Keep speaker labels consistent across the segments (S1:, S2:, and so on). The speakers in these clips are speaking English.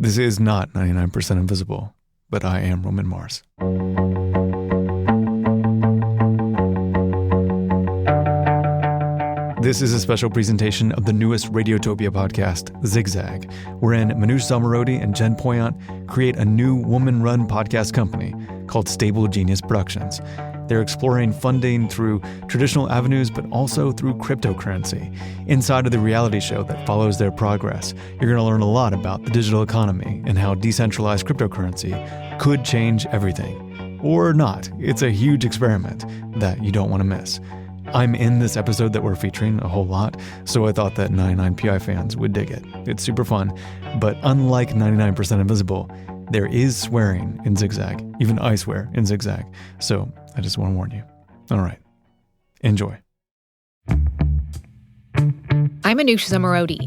S1: This is not 99% Invisible, but I am Roman Mars. This is a special presentation of the newest Radiotopia podcast, ZigZag, wherein Manoush and Jen create a new woman-run podcast company called Stable Genius Productions. They're exploring funding through traditional avenues, but also through cryptocurrency. Inside of the reality show that follows their progress, you're going to learn a lot about the digital economy and how decentralized cryptocurrency could change everything. Or not. It's a huge experiment that you don't want to miss. I'm in this episode that we're featuring a whole lot, so I thought that 99PI fans would dig it. It's super fun, but unlike 99% Invisible, there is swearing in ZigZag. Even I swear in ZigZag. So I just want to warn you. All right. Enjoy.
S2: I'm Manoush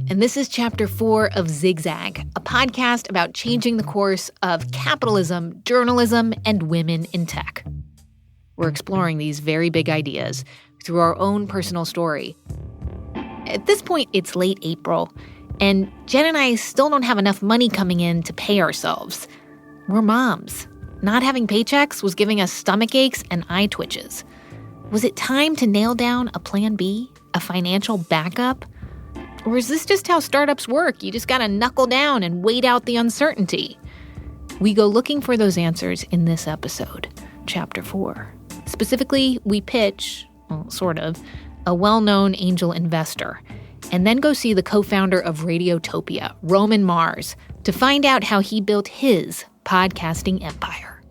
S2: and this is Chapter 4 of ZigZag, a podcast about changing the course of capitalism, journalism, and women in tech. We're exploring these very big ideas through our own personal story. At this point, it's late April, and Jen and I still don't have enough money coming in to pay ourselves. We're moms. Not having paychecks was giving us stomach aches and eye twitches. Was it time to nail down a plan B, a financial backup? Or is this just how startups work? You just gotta knuckle down and wait out the uncertainty. We go looking for those answers in this episode, Chapter 4. Specifically, we pitch, well, sort of, a well-known angel investor, and then go see the co-founder of Radiotopia, Roman Mars, to find out how he built his podcasting empire.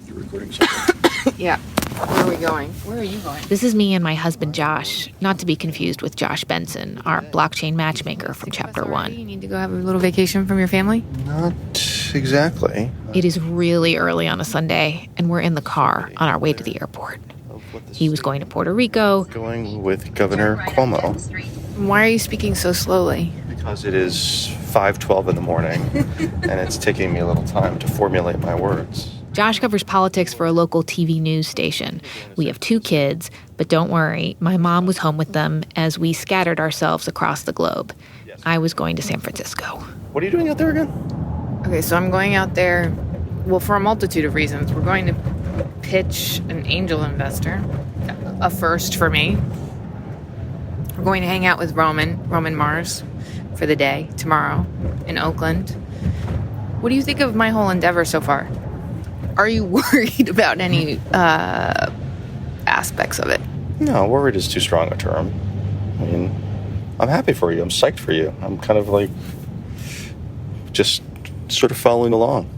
S3: You're recording something?
S4: Yeah. Where are we going? Where are you going?
S2: This is me and my husband Josh, not to be confused with Josh Benson, our blockchain matchmaker from Chapter 1.
S4: You need to go have a little vacation from your family?
S3: Not exactly.
S2: It is really early on a Sunday, and we're in the car on our way to the airport. He was going to Puerto Rico.
S3: Going with Governor Cuomo.
S4: Why are you speaking so slowly?
S3: Because it is 5:12 in the morning, and it's taking me a little time to formulate my words.
S2: Josh covers politics for a local TV news station. We have 2 kids, but don't worry, my mom was home with them as we scattered ourselves across the globe. I was going to San Francisco.
S3: What are you doing out there again?
S4: Okay, so I'm going out there, well, for a multitude of reasons. We're going to pitch an angel investor, a first for me. We're going to hang out with Roman Mars, for the day, tomorrow, in Oakland. What do you think of my whole endeavor so far? Are you worried about any aspects of it?
S3: No, worried is too strong a term. I mean, I'm happy for you. I'm psyched for you. I'm kind of like just sort of following along.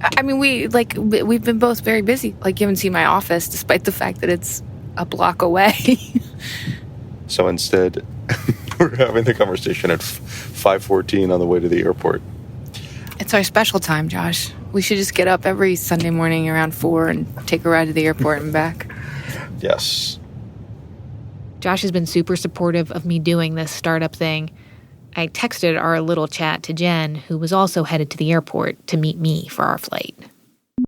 S4: I mean, we've been both very busy. Like, you haven't seen my office, despite the fact that it's a block away.
S3: So instead, we're having the conversation at 5:14 on the way to the airport.
S4: It's our special time, Josh. We should just get up every Sunday morning around 4 and take a ride to the airport and back.
S3: Yes.
S2: Josh has been super supportive of me doing this startup thing. I texted our little chat to Jen, who was also headed to the airport to meet me for our flight.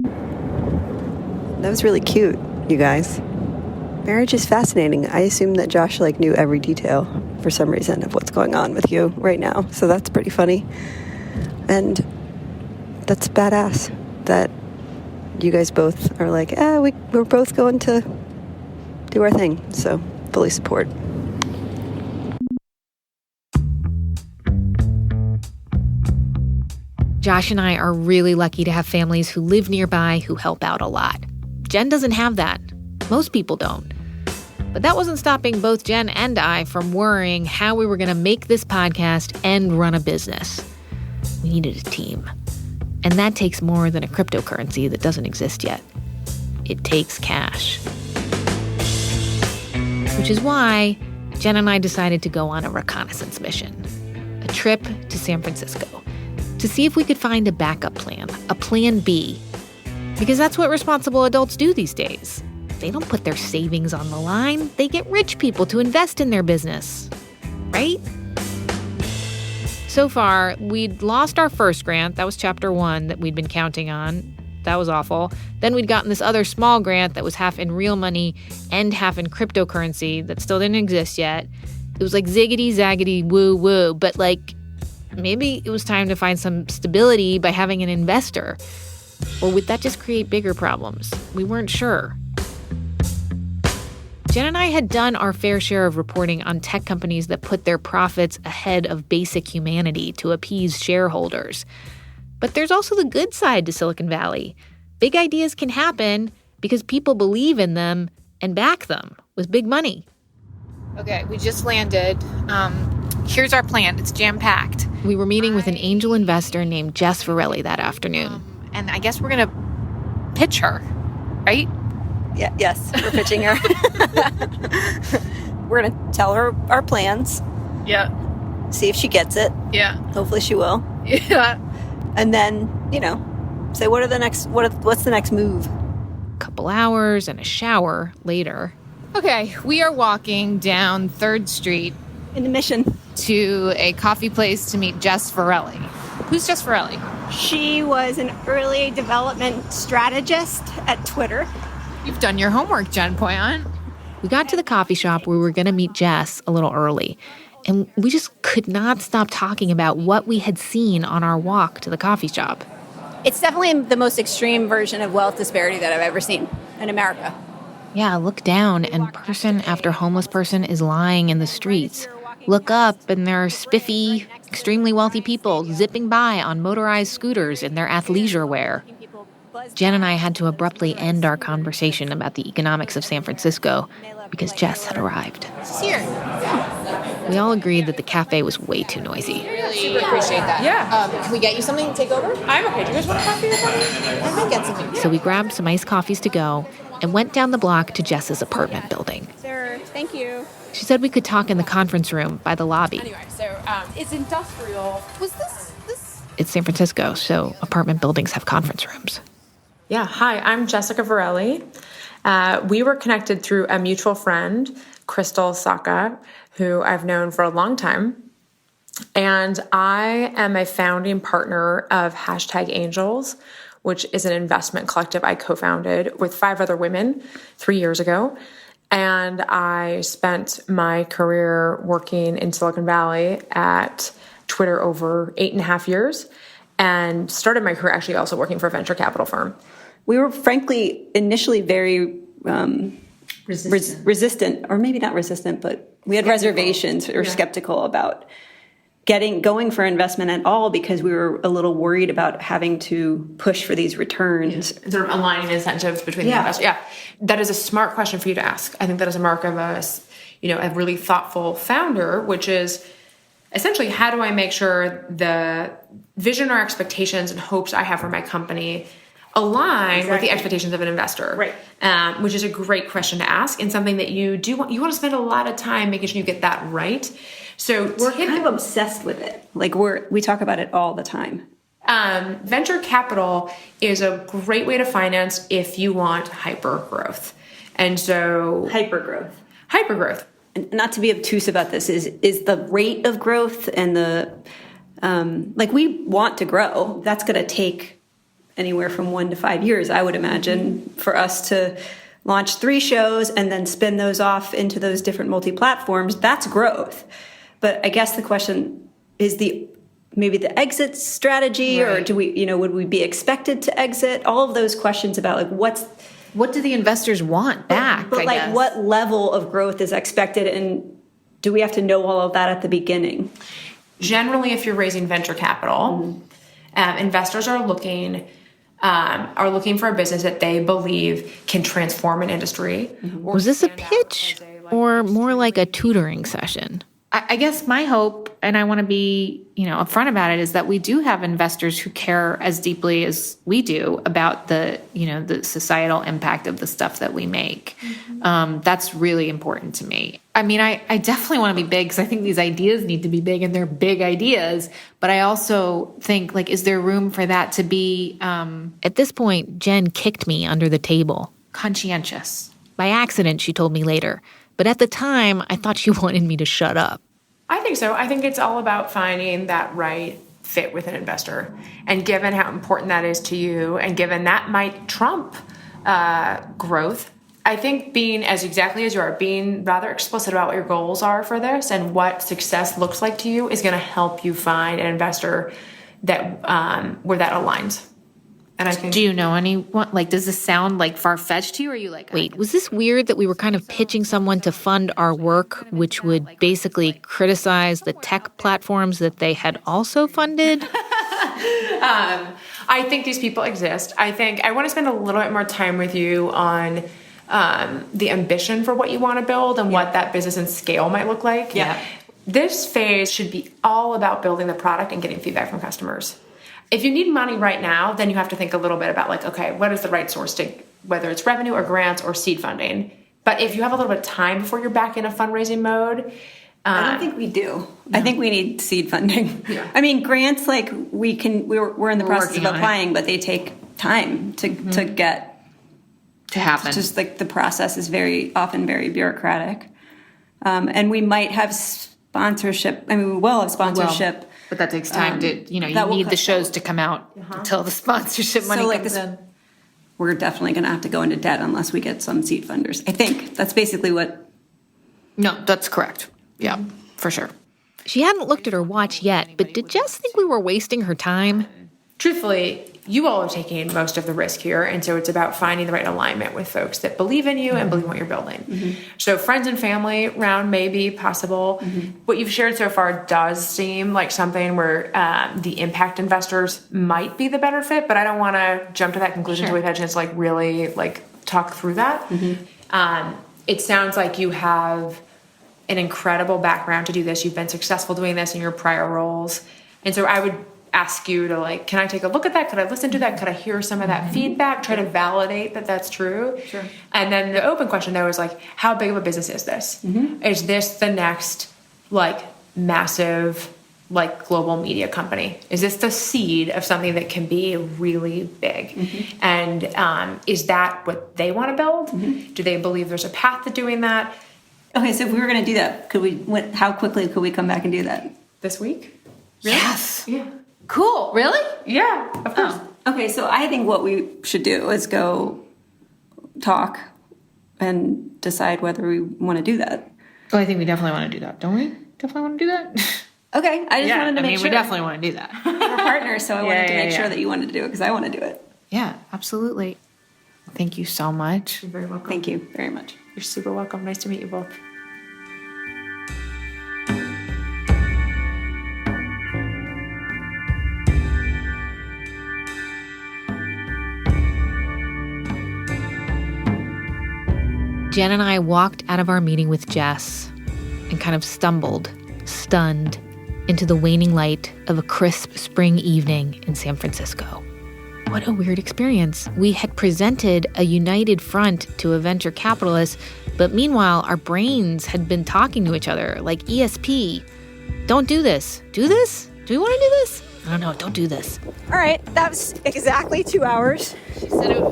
S5: That was really cute, you guys. Marriage is fascinating. I assume that Josh knew every detail for some reason of what's going on with you right now. So that's pretty funny. And that's badass that you guys both are we're both going to do our thing. So fully support.
S2: Josh and I are really lucky to have families who live nearby who help out a lot. Jen doesn't have that. Most people don't. But that wasn't stopping both Jen and I from worrying how we were going to make this podcast and run a business. We needed a team. And that takes more than a cryptocurrency that doesn't exist yet. It takes cash. Which is why Jen and I decided to go on a reconnaissance mission. A trip to San Francisco. To see if we could find a backup plan, a plan B. Because that's what responsible adults do these days. They don't put their savings on the line. They get rich people to invest in their business. Right? So far, we'd lost our first grant. That was Chapter 1 that we'd been counting on. That was awful. Then we'd gotten this other small grant that was half in real money and half in cryptocurrency that still didn't exist yet. It was like ziggity, zaggity, woo, woo. But like, maybe it was time to find some stability by having an investor. Or would that just create bigger problems? We weren't sure. Jen and I had done our fair share of reporting on tech companies that put their profits ahead of basic humanity to appease shareholders. But there's also the good side to Silicon Valley. Big ideas can happen because people believe in them and back them with big money.
S4: Okay, we just landed. Here's our plan. It's jam-packed.
S2: We were meeting with an angel investor named Jess Varelli that afternoon.
S4: And I guess we're going to pitch her, right?
S5: Yeah, yes, we're pitching her. We're going to tell her our plans.
S4: Yeah.
S5: See if she gets it.
S4: Yeah.
S5: Hopefully she will.
S4: Yeah.
S5: And then, say what's the next move?
S2: A couple hours and a shower later.
S4: Okay, we are walking down 3rd Street
S5: In the mission.
S4: to a coffee place to meet Jess Varelli. Who's Jess Varelli?
S6: She was an early development strategist at Twitter.
S4: You've done your homework, Jen Poyant.
S2: We got to the coffee shop where we were going to meet Jess a little early, and we just could not stop talking about what we had seen on our walk to the coffee shop.
S6: It's definitely the most extreme version of wealth disparity that I've ever seen in America.
S2: Yeah, look down, and person after homeless person is lying in the streets. Look up, and there are spiffy, extremely wealthy people zipping by on motorized scooters in their athleisure wear. Jen and I had to abruptly end our conversation about the economics of San Francisco because Jess had arrived.
S4: She's here.
S2: We all agreed that the cafe was way too noisy.
S4: Super appreciate that.
S7: Yeah.
S4: Can we get you something to take over?
S7: I'm okay. Do you guys want a coffee or something?
S4: I might get something.
S2: So we grabbed some iced coffees to go and went down the block to Jess's apartment building.
S6: Sir, thank you.
S2: She said we could talk in the conference room by the lobby.
S7: Anyway, so it's industrial.
S4: Was this?
S2: It's San Francisco, so apartment buildings have conference rooms.
S7: Yeah. Hi, I'm Jessica Varelli. We were connected through a mutual friend, Crystal Saka, who I've known for a long time. And I am a founding partner of #Angels, which is an investment collective I co-founded with 5 other women 3 years ago. And I spent my career working in Silicon Valley at Twitter over 8.5 years and started my career actually also working for a venture capital firm.
S5: We were frankly initially very resistant, or maybe not resistant, but we had reservations or skeptical about going for investment at all because we were a little worried about having to push for these returns.
S7: Sort of aligning incentives between the investors. Yeah. That is a smart question for you to ask. I think that is a mark of a really thoughtful founder, which is essentially how do I make sure the vision or expectations and hopes I have for my company align with the expectations of an investor,
S5: right?
S7: Which is a great question to ask and something that you want to spend a lot of time making sure you get that right. So
S5: we're kind of obsessed with it. Like we talk about it all the time.
S7: Venture capital is a great way to finance if you want hyper growth. And so hyper-growth.
S5: And not to be obtuse about this is the rate of growth and the we want to grow. That's going to take anywhere from 1 to 5 years, I would imagine, for us to launch 3 shows and then spin those off into those different multi-platforms. That's growth. But I guess the question is maybe the exit strategy, right? Or do we, would we be expected to exit? All of those questions about
S2: what do the investors want back?
S5: But what level of growth is expected, and do we have to know all of that at the beginning?
S7: Generally, if you're raising venture capital, investors are looking for a business that they believe can transform an industry.
S2: Was this a pitch or more like a tutoring session? I guess my hope, and I want to be, upfront about it, is that we do have investors who care as deeply as we do about the societal impact of the stuff that we make. That's really important to me. I mean, I definitely want to be big because I think these ideas need to be big and they're big ideas. But I also think, is there room for that to be, at this point, Jen kicked me under the table.
S7: Conscientious.
S2: By accident, she told me later. But at the time, I thought she wanted me to shut up.
S7: I think so. I think it's all about finding that right fit with an investor. And given how important that is to you, and given that might trump growth, I think being as exactly as you are, being rather explicit about what your goals are for this and what success looks like to you is going to help you find an investor that where that aligns. And I think,
S2: do you know anyone? Like, does this sound like far-fetched to you? Or are you like, wait, was this weird that we were kind of pitching someone to fund our work, which would basically criticize the tech platforms that they had also funded?
S7: I think these people exist. I think I want to spend a little bit more time with you on the ambition for what you want to build and what that business and scale might look like.
S4: Yeah.
S7: This phase should be all about building the product and getting feedback from customers. If you need money right now, then you have to think a little bit about like, okay, what is the right source to, whether it's revenue or grants or seed funding. But if you have a little bit of time before you're back in a fundraising mode,
S5: I don't think we do. No. I think we need seed funding.
S7: Yeah.
S5: I mean, grants, like we're in the process of applying, but they take time to get
S2: to happen.
S5: Just like the process is often very bureaucratic. And we might have sponsorship. I mean, we will have sponsorship.
S2: But that takes time to, you need the shows to come out until the sponsorship money comes in.
S5: We're definitely going to have to go into debt unless we get some seed funders. I think that's basically what.
S2: No, that's correct. Yeah, for sure. She hadn't looked at her watch yet, but did Jess think we were wasting her time?
S7: Truthfully, you all are taking most of the risk here, and so it's about finding the right alignment with folks that believe in you and believe in what you're building. Mm-hmm. So friends and family round may be possible. Mm-hmm. What you've shared so far does seem like something where the impact investors might be the better fit, but I don't want to jump to that conclusion until we've had a chance to really talk through that. Mm-hmm. It sounds like you have an incredible background to do this. You've been successful doing this in your prior roles, and so I would ask you to can I take a look at that? Could I listen to that? Could I hear some of that feedback? Try to validate that that's true. Sure. And then the open question though is how big of a business is this? Mm-hmm. Is this the next massive global media company? Is this the seed of something that can be really big? Mm-hmm. And is that what they want to build? Mm-hmm. Do they believe there's a path to doing that?
S5: Okay, so if we were going to do that, how quickly could we come back and do that?
S7: This week?
S2: Really? Yes.
S7: Yeah.
S2: Cool. Really?
S7: Yeah, of course.
S5: Okay, so I think what we should do is go talk and decide whether we want to do that.
S2: Oh, I think we definitely want to do that, don't we? Definitely want to do that?
S5: Okay, I just wanted to make sure.
S2: We definitely want to do that.
S5: We're partners, so I wanted to make sure that you wanted to do it because I want to do it.
S2: Yeah, absolutely. Thank you so much.
S7: You're very welcome.
S5: Thank you very much.
S7: You're super welcome. Nice to meet you both.
S2: Jen and I walked out of our meeting with Jess and kind of stumbled, stunned, into the waning light of a crisp spring evening in San Francisco. What a weird experience. We had presented a united front to a venture capitalist, but meanwhile, our brains had been talking to each other like ESP. Don't do this. Do this? Do we want to do this? I don't know. Don't do this.
S5: All right. That was exactly 2 hours.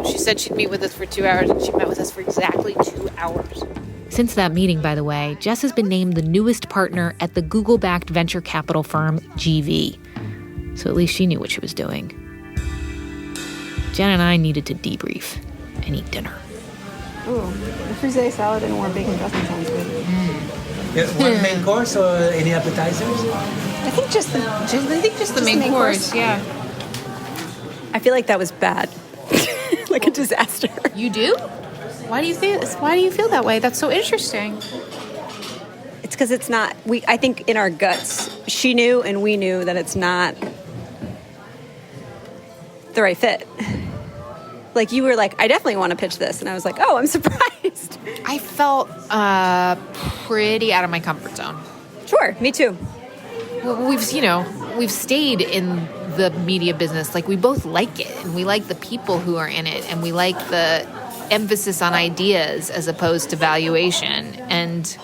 S2: She said she'd meet with us for 2 hours, and she met with us for exactly 2 hours. Since that meeting, by the way, Jess has been named the newest partner at the Google-backed venture capital firm GV. So at least she knew what she was doing. Jen and I needed to debrief and eat dinner.
S5: Ooh, the frisee salad and more bacon dressing sounds good.
S8: One main course or any appetizers?
S5: I think just the
S2: main course. Yeah.
S5: I feel like that was bad. Like a disaster.
S2: You do? Why do you feel that way? That's so interesting.
S5: It's because it's not. I think in our guts, she knew and we knew that it's not the right fit. Like you were like, I definitely want to pitch this, and I was like, oh, I'm surprised.
S2: I felt pretty out of my comfort zone.
S5: Sure, me too.
S2: Well, we've stayed in the media business. Like we both like it, and we like the people who are in it, and we like the emphasis on ideas as opposed to valuation. And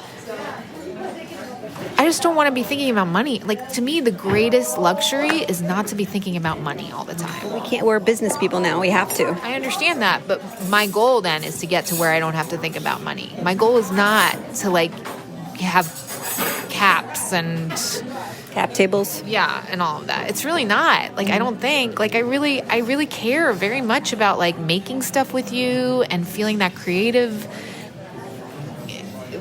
S2: I just don't want to be thinking about money. Like, to me, the greatest luxury is not to be thinking about money all the time.
S5: We can't. We're business people now. We have to.
S2: I understand that, but my goal then is to get to where I don't have to think about money. My goal is not to have caps and
S5: Cap tables.
S4: Yeah, and all of that. It's really not. Like, I don't think. Like, I really care very much about, like, making stuff with you and feeling that creative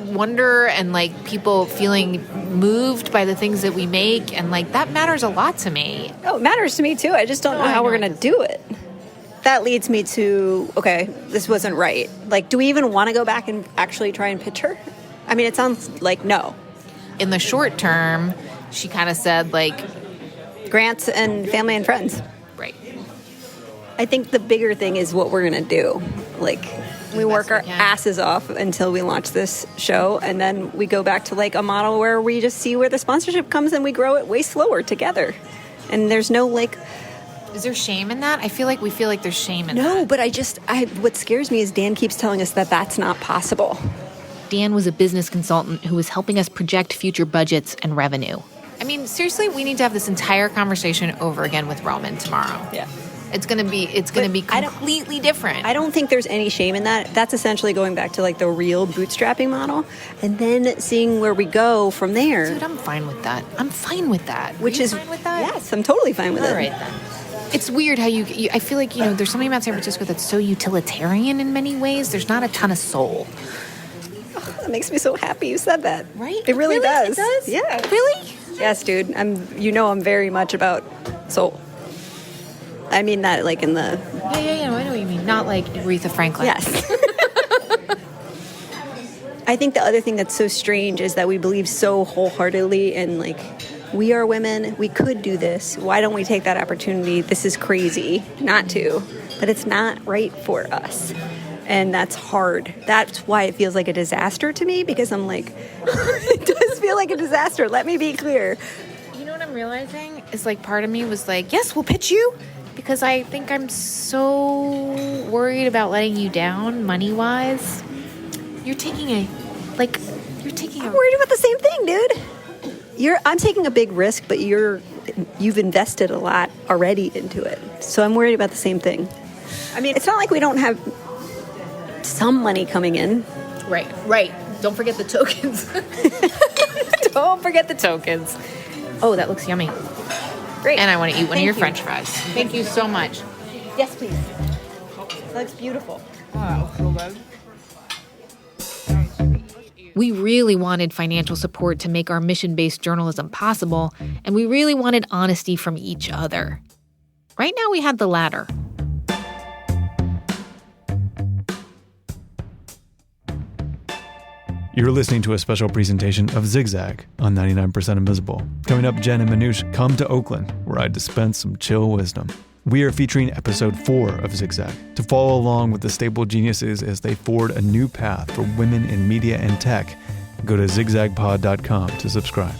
S4: wonder and, like, people feeling moved by the things that we make. And, like, that matters a lot to me.
S5: Oh, it matters to me, too. I just don't know how we're going to do it. That leads me to, okay, this wasn't right. Like, do we even want to go back and actually try and pitch her? I mean, it sounds like no.
S4: In the short term, she kind of said, like,
S5: grants and family and friends.
S4: Right.
S5: I think the bigger thing is what we're going to do. Like, we work our asses off until we launch this show, and then we go back to, like, a model where we just see where the sponsorship comes and we grow it way slower together. And there's no, like...
S4: Is there shame in that? I feel like we feel like there's shame in that.
S5: No, but what scares me is Dan keeps telling us that that's not possible.
S2: Dan was a business consultant who was helping us project future budgets and revenue.
S4: I mean, seriously, we need to have this entire conversation over again with Roman tomorrow.
S5: Yeah.
S4: It's gonna be completely different.
S5: I don't think there's any shame in that. That's essentially going back to, like, the real bootstrapping model and then seeing where we go from there.
S4: Dude, I'm fine with that. I'm fine with that.
S5: Which is
S4: fine with that?
S5: Yes, I'm totally fine with it.
S4: All right then. It's weird how you I feel like, there's something about San Francisco that's so utilitarian in many ways. There's not a ton of soul.
S5: Oh, that makes me so happy you said that.
S4: Right?
S5: It really does.
S4: It does?
S5: Yeah.
S4: Really?
S5: Yes, dude. I'm very much about soul. I mean that, like, in the...
S4: Yeah, I know what you mean. Not like Aretha Franklin.
S5: Yes. I think the other thing that's so strange is that we believe so wholeheartedly in, like, we are women, we could do this. Why don't we take that opportunity? This is crazy not to, but it's not right for us. And that's hard. That's why it feels like a disaster to me, because I'm like, it does feel like a disaster. Let me be clear.
S4: You know what I'm realizing? Is, like, part of me was like, yes, we'll pitch you. Because I think I'm so worried about letting you down money-wise. I'm worried
S5: about the same thing, dude. I'm taking a big risk, but you've invested a lot already into it. So I'm worried about the same thing. I mean, it's not like we don't have some money coming in.
S4: Right. Don't forget the tokens. Don't forget the tokens. Oh, that looks yummy.
S5: Great.
S4: And I want to eat one of your
S5: you.
S4: French fries. Thank you so much.
S5: Yes, please. That looks beautiful.
S4: Oh, so good.
S2: We really wanted financial support to make our mission-based journalism possible, and we really wanted honesty from each other. Right now, we had the latter.
S1: You're listening to a special presentation of ZigZag on 99% Invisible. Coming up, Jen and Manoush come to Oakland, where I dispense some chill wisdom. We are featuring episode 4 of ZigZag to follow along with the Stable Geniuses as they forward a new path for women in media and tech. Go to zigzagpod.com to subscribe.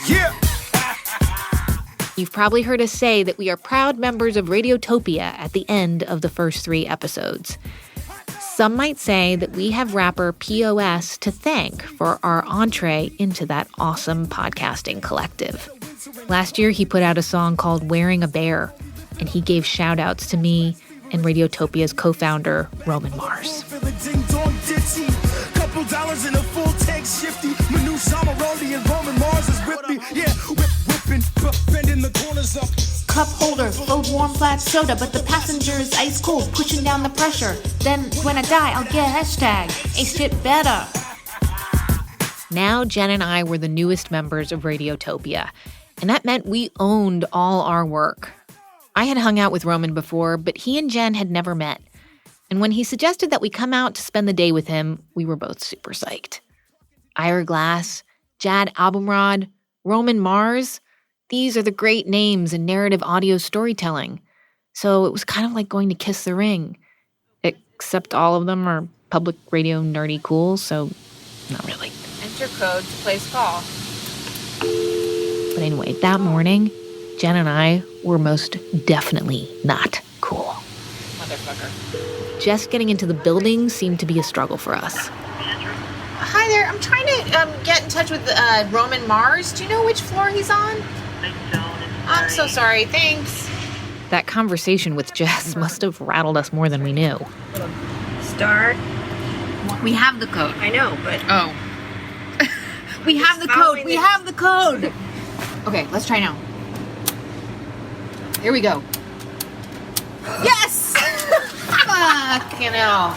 S2: Yeah. You've probably heard us say that we are proud members of Radiotopia at the end of the first 3 episodes. Some might say that we have rapper POS to thank for our entree into that awesome podcasting collective. Last year, he put out a song called Wearing a Bear, and he gave shout-outs to me and Radiotopia's co-founder, Roman Mars.
S9: $2 in a full tank shifty. Manoush and Roman Mars is with me. Yeah, whipping, bending the corners up.
S10: Cup holder, filled warm flat soda, but the passenger is ice cold, pushing down the pressure. Then when I die, I'll get hashtag ace shit better.
S2: Now Jen and I were the newest members of Radiotopia, and that meant we owned all our work. I had hung out with Roman before, but he and Jen had never met. And when he suggested that we come out to spend the day with him, we were both super psyched. Ira Glass, Jad Abumrad, Roman Mars, these are the great names in narrative audio storytelling. So it was kind of like going to Kiss the Ring, except all of them are public radio nerdy cool, so not really.
S4: Enter code to place call.
S2: But anyway, that morning, Jen and I were most definitely not cool.
S4: Motherfucker.
S2: Just getting into the building seemed to be a struggle for us.
S4: Hi there. I'm trying to get in touch with Roman Mars. Do you know which floor he's on?
S11: I don't.
S4: I'm so sorry. Thanks.
S2: That conversation with Jess must have rattled us more than we knew.
S5: Start.
S4: We have the code.
S5: I know, but...
S4: Oh. We have the code. We have the code. Okay, let's try now. Here we go. Yes! Fucking hell.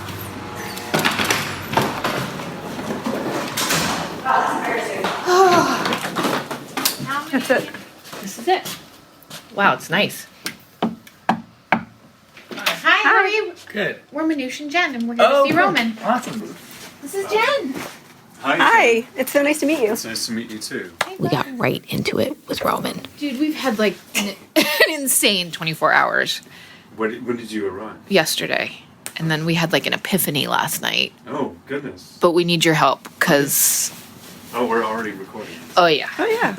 S5: That's it.
S4: This is it. Wow, it's nice. Hi, how are you?
S8: Good.
S4: We're Manoush and Jen, and we're here to see Roman.
S8: Awesome.
S4: This is Jen.
S5: Hi. It's so nice to meet you.
S11: It's nice to meet you too.
S2: We got right into it with Roman.
S4: Dude, we've had like an insane 24 hours
S11: When did you arrive?
S4: yesterday. And then we had like an epiphany last night.
S11: Oh, goodness.
S4: But we need your help because...
S11: Oh, we're already recording.
S4: Oh, yeah.
S5: Oh, yeah.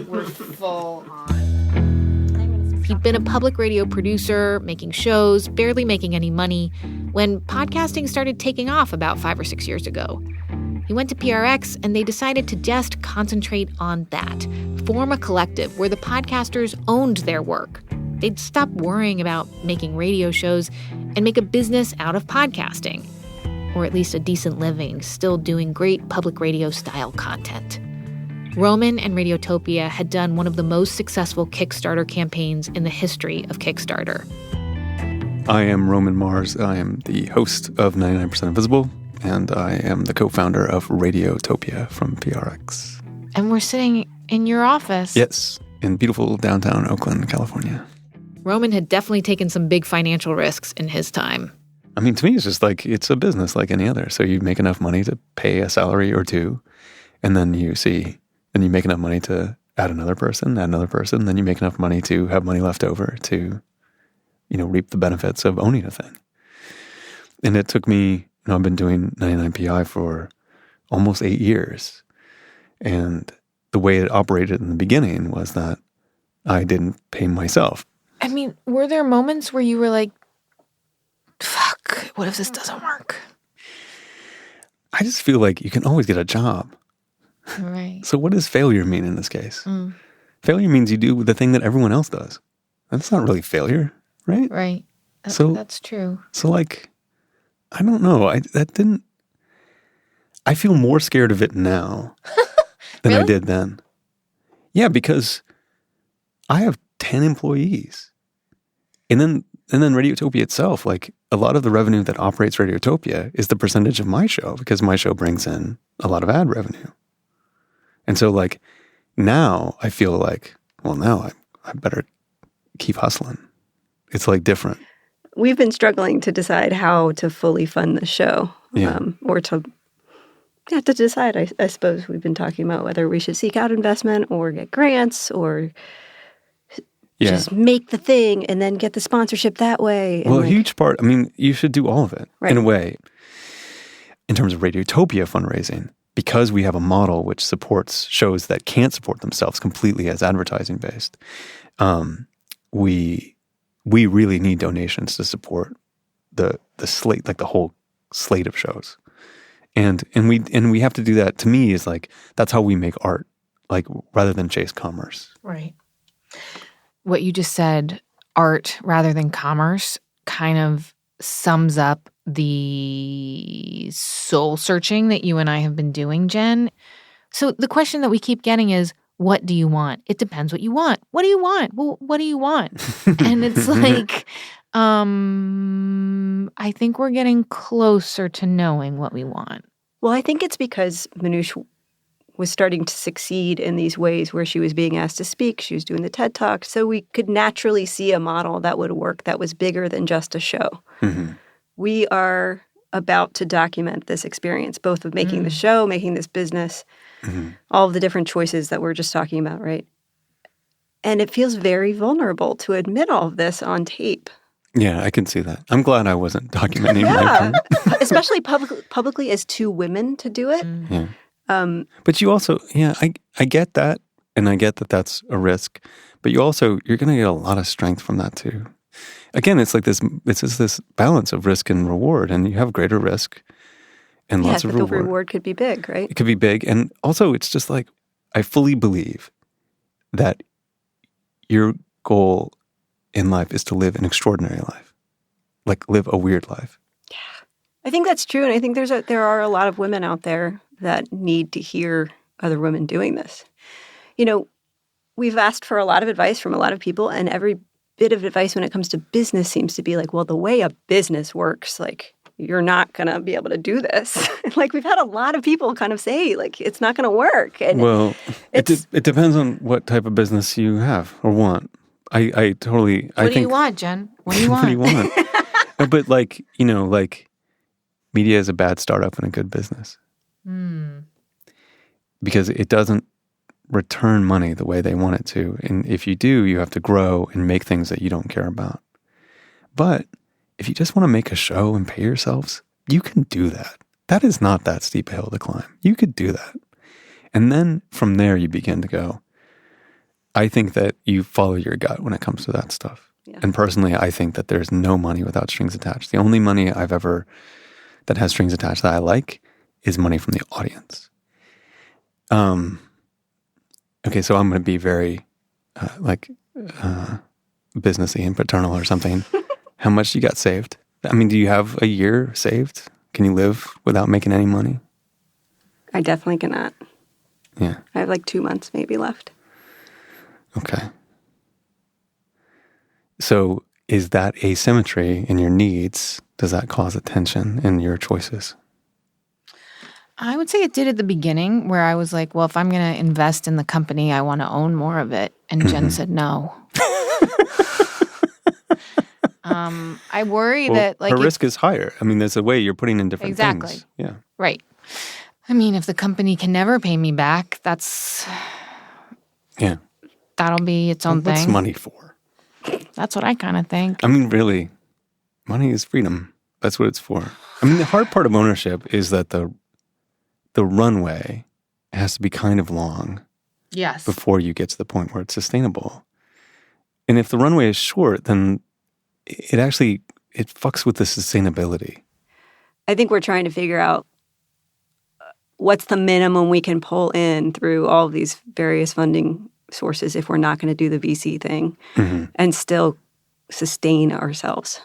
S4: We're full on.
S2: He'd been a public radio producer, making shows, barely making any money, when podcasting started taking off about 5 or 6 years ago. He went to PRX, and they decided to just concentrate on that, form a collective where the podcasters owned their work. They'd stop worrying about making radio shows and make a business out of podcasting, or at least a decent living, still doing great public radio-style content. Roman and Radiotopia had done one of the most successful Kickstarter campaigns in the history of Kickstarter.
S1: I am Roman Mars. I am the host of 99% Invisible, and I am the co-founder of Radiotopia from PRX.
S2: And we're sitting in your office.
S1: Yes, in beautiful downtown Oakland, California.
S2: Roman had definitely taken some big financial risks in his time.
S1: I mean, to me, it's just like, it's a business like any other. So you make enough money to pay a salary or two, and then you make enough money to add another person, then you make enough money to have money left over to, reap the benefits of owning a thing. And it took me, I've been doing 99PI for almost 8 years. And the way it operated in the beginning was that I didn't pay myself.
S2: I mean, were there moments where you were like, fuck, what if this doesn't work?
S1: I just feel like you can always get a job.
S2: Right.
S1: So what does failure mean in this case? Failure means you do the thing that everyone else does. That's not really failure, right?
S2: Right. That's true.
S1: So I don't know. I feel more scared of it now than I did then. Yeah, because I have 10 employees. And then Radiotopia itself, like a lot of the revenue that operates Radiotopia is the percentage of my show, because my show brings in a lot of ad revenue. And so now I feel like, now I better keep hustling. It's different.
S5: We've been struggling to decide how to fully fund the show.
S1: Yeah.
S5: Or to decide, I suppose we've been talking about whether we should seek out investment or get grants or just make the thing and then get the sponsorship that way.
S1: Well, a huge part, you should do all of it in a way. In terms of Radiotopia fundraising, because we have a model which supports shows that can't support themselves completely as advertising based, we really need donations to support the slate, the whole slate of shows. And we have to do that. To me, is that's how we make art, rather than chase commerce.
S2: Right. What you just said, art rather than commerce, kind of sums up the soul searching that you and I have been doing, Jen. So the question that we keep getting is, what do you want? It depends what you want. What do you want? Well, what do you want? And it's I think we're getting closer to knowing what we want.
S5: Well, I think it's because Manoush was starting to succeed in these ways where she was being asked to speak. She was doing the TED Talk. So we could naturally see a model that would work that was bigger than just a show. Mm-hmm. We are about to document this experience, both of making the show, making this business, all of the different choices that we're just talking about, right? And it feels very vulnerable to admit all of this on tape.
S1: Yeah, I can see that. I'm glad I wasn't documenting my part.
S5: Especially publicly as two women to do it.
S1: Yeah. But you also, I get that, and I get that that's a risk, but you're going to get a lot of strength from that too. Again, it's just this balance of risk and reward, and you have greater risk and lots of reward.
S5: The reward could be big, right?
S1: It could be big, and also it's just I fully believe that your goal in life is to live an extraordinary life. Like live a weird life.
S5: I think that's true. And I think there are a lot of women out there that need to hear other women doing this. You know, we've asked for a lot of advice from a lot of people, and every bit of advice when it comes to business seems to be like, well, the way a business works, like, you're not going to be able to do this. Like, we've had a lot of people kind of say, like, it's not going to work. And
S1: well, it depends on what type of business you have or want. I totally...
S4: What do you want, Jen? What do you want?
S1: What do you want? But like, you know, like media is a bad startup in a good business. Because it doesn't return money the way they want it to. And if you do, you have to grow and make things that you don't care about. But if you just want to make a show and pay yourselves, you can do that. That is not that steep a hill to climb. You could do that. And then from there, you begin to go, I think that you follow your gut when it comes to that stuff. Yeah. And personally, I think that there's no money without strings attached. The only money I've ever that has strings attached that I like is money from the audience. Okay, so I'm going to be very businessy and paternal or something. How much you got saved? I mean, do you have a year saved? Can you live without making any money?
S5: I definitely cannot.
S1: Yeah.
S5: I have like 2 months maybe left.
S1: Okay. So is that asymmetry in your needs? Does that cause a tension in your choices?
S4: I would say it did at the beginning, where I was like, well, if I'm going to invest in the company, I want to own more of it. And Jen said no. I worry that like
S1: her risk is higher. I mean, there's a way you're putting in different things. Yeah.
S4: Right. I mean, if the company can never pay me back, that'll be its own thing.
S1: What's money for?
S4: That's what I kind of think.
S1: I mean, really, money is freedom. That's what it's for. I mean, the hard part of ownership is that the runway has to be kind of long.
S4: Yes.
S1: Before you get to the point where it's sustainable. And if the runway is short, then it fucks with the sustainability.
S5: I think we're trying to figure out what's the minimum we can pull in through all of these various funding sources if we're not going to do the VC thing and still sustain ourselves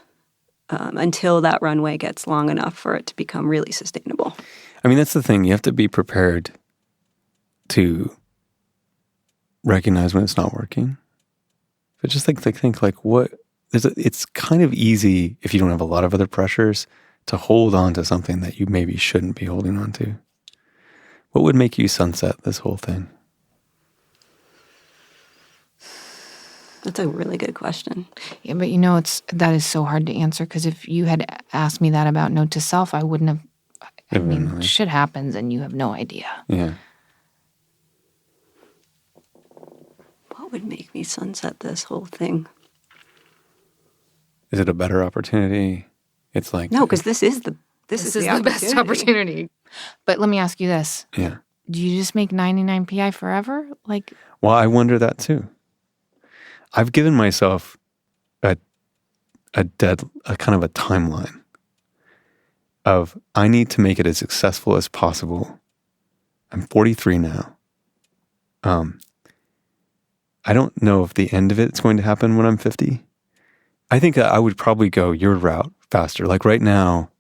S5: until that runway gets long enough for it to become really sustainable.
S1: I mean, that's the thing. You have to be prepared to recognize when it's not working. But just think like what... It's kind of easy, if you don't have a lot of other pressures, to hold on to something that you maybe shouldn't be holding on to. What would make you sunset this whole thing?
S5: That's a really good question.
S4: Yeah, but that is so hard to answer, because if you had asked me that about Note to Self, I wouldn't have. I mean, shit happens and you have no idea.
S1: Yeah.
S5: What would make me sunset this whole thing?
S1: Is it a better opportunity? It's like...
S5: No, because this is the
S4: best opportunity. But let me ask you this.
S1: Yeah.
S4: Do you just make 99 PI forever? Like...
S1: Well, I wonder that too. I've given myself a kind of a timeline of I need to make it as successful as possible. I'm 43 now. I don't know if the end of it's going to happen when I'm 50. I think I would probably go your route faster. Like right now,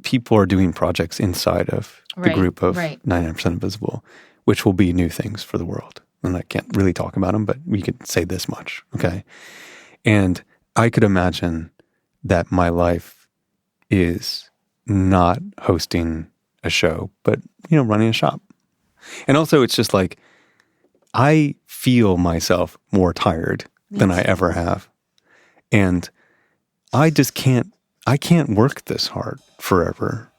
S1: people are doing projects inside of the group of 99% Invisible, which will be new things for the world. And I can't really talk about them, but we could say this much, okay? And I could imagine that my life is not hosting a show, but, running a shop. And also it's just like, I feel myself more tired than I ever have. And I can't work this hard forever.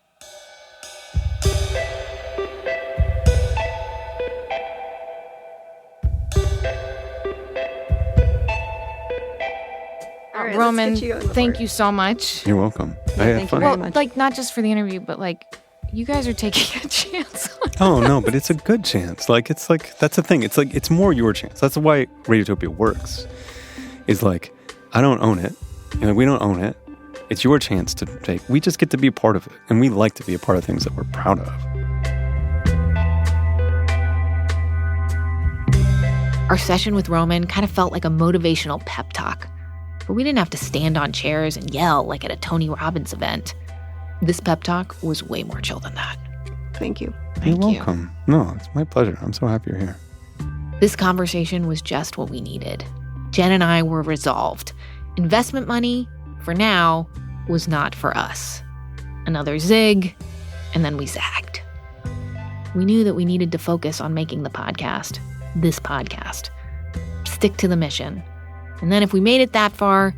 S5: right,
S4: Roman, thank you so much.
S1: You're welcome. I had fun.
S4: Well, like, not just for the interview, but like, you guys are taking a chance.
S1: Oh no, but it's a good chance. Like, it's like, that's the thing. It's like, it's more your chance. That's why Radiotopia works. Is like, I don't own it. We don't own it. It's your chance to take. We just get to be a part of it. And we like to be a part of things that we're proud of.
S2: Our session with Roman kind of felt like a motivational pep talk, but we didn't have to stand on chairs and yell like at a Tony Robbins event. This pep talk was way more chill than that.
S5: Thank you.
S1: You're welcome. No, it's my pleasure. I'm so happy you're here.
S2: This conversation was just what we needed. Jen and I were resolved. Investment money, for now, was not for us. Another zig, and then we zagged. We knew that we needed to focus on making the podcast, this podcast. Stick to the mission. And then if we made it that far,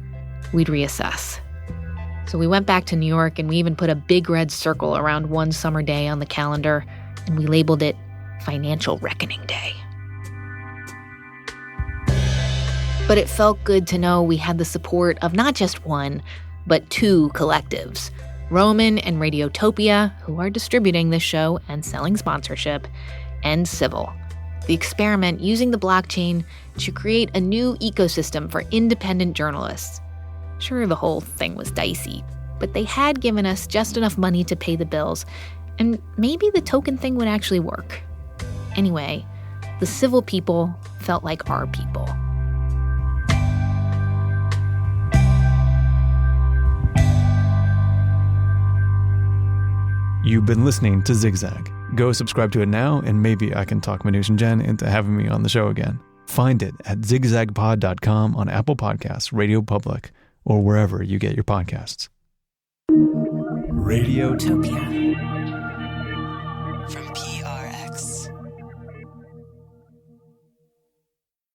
S2: we'd reassess. So we went back to New York, and we even put a big red circle around one summer day on the calendar, and we labeled it Financial Reckoning Day. But it felt good to know we had the support of not just one, but two collectives, Roman and Radiotopia, who are distributing this show and selling sponsorship, and Civil, the experiment using the blockchain to create a new ecosystem for independent journalists. Sure, the whole thing was dicey, but they had given us just enough money to pay the bills, and maybe the token thing would actually work. Anyway, the Civil people felt like our people.
S1: You've been listening to ZigZag. Go subscribe to it now, and maybe I can talk Manoush and Jen into having me on the show again. Find it at zigzagpod.com on Apple Podcasts, Radio Public, or wherever you get your podcasts.
S9: Radiotopia. From